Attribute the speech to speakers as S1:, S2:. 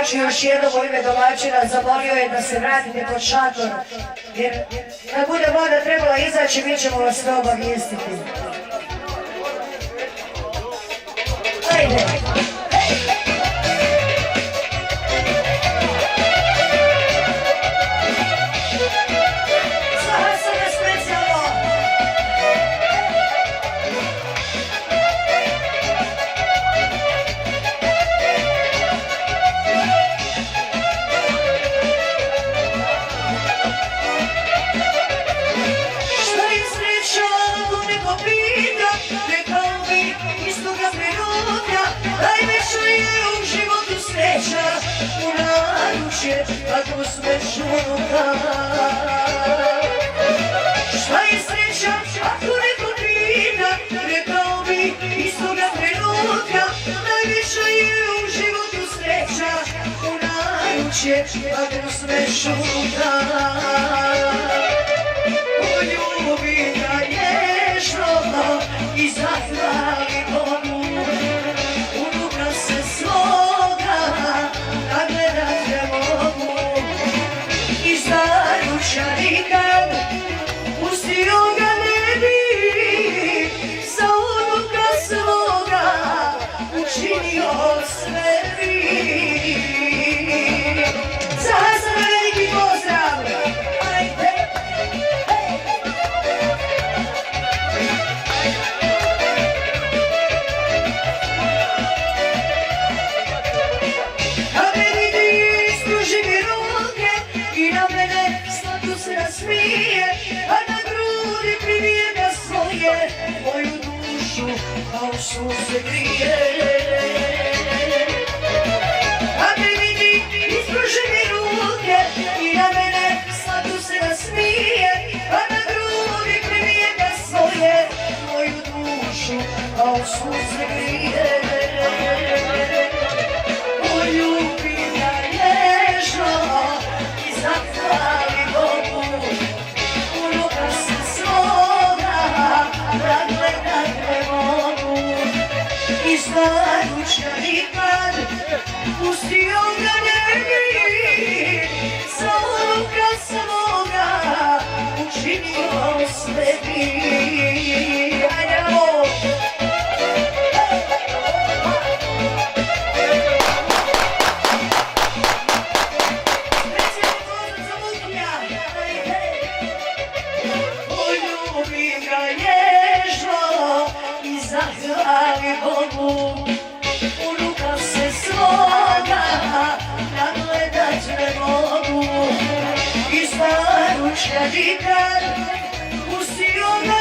S1: znači još jednom u ime domaćina zamolio je da se vratite pod šator, jer kad bude voda trebala izaći, mi ćemo vas to obavijestiti. Ajde!
S2: Ako smeš unuka, šta je sreća ako neko pita, rekao bi istoga trenutka, najviše je u životu sreća, u naručje ako smeš unuka. Poljubi ga nježno i zahvali Bogu, unuka se svoga nagledat ne mogu. Nikad pustio ga ne bi, za unuka svoga učinio sve bi. Za Hazana veliki pozdrav! Ajde! A meni ti ispruži mi ruke i na mene se nasmije, a na grudi privije ga svoje, moju dušu kao sunce grije. A me vidi, ispruži mi ruke i na mene slatko se nasmije, a na grudi privije ga svoje, moju dušu kao sunce grije. Poljubim ga nježno i zahvali Bogu, unuka se svoga nagledat ne mogu. I znajuća nikad pustio ga ne bi, za unuka svoga učinio sve bi. Zahvali Bogu, unuka se svoga nagledat ne mogu. Iz naručja nikad pustio ga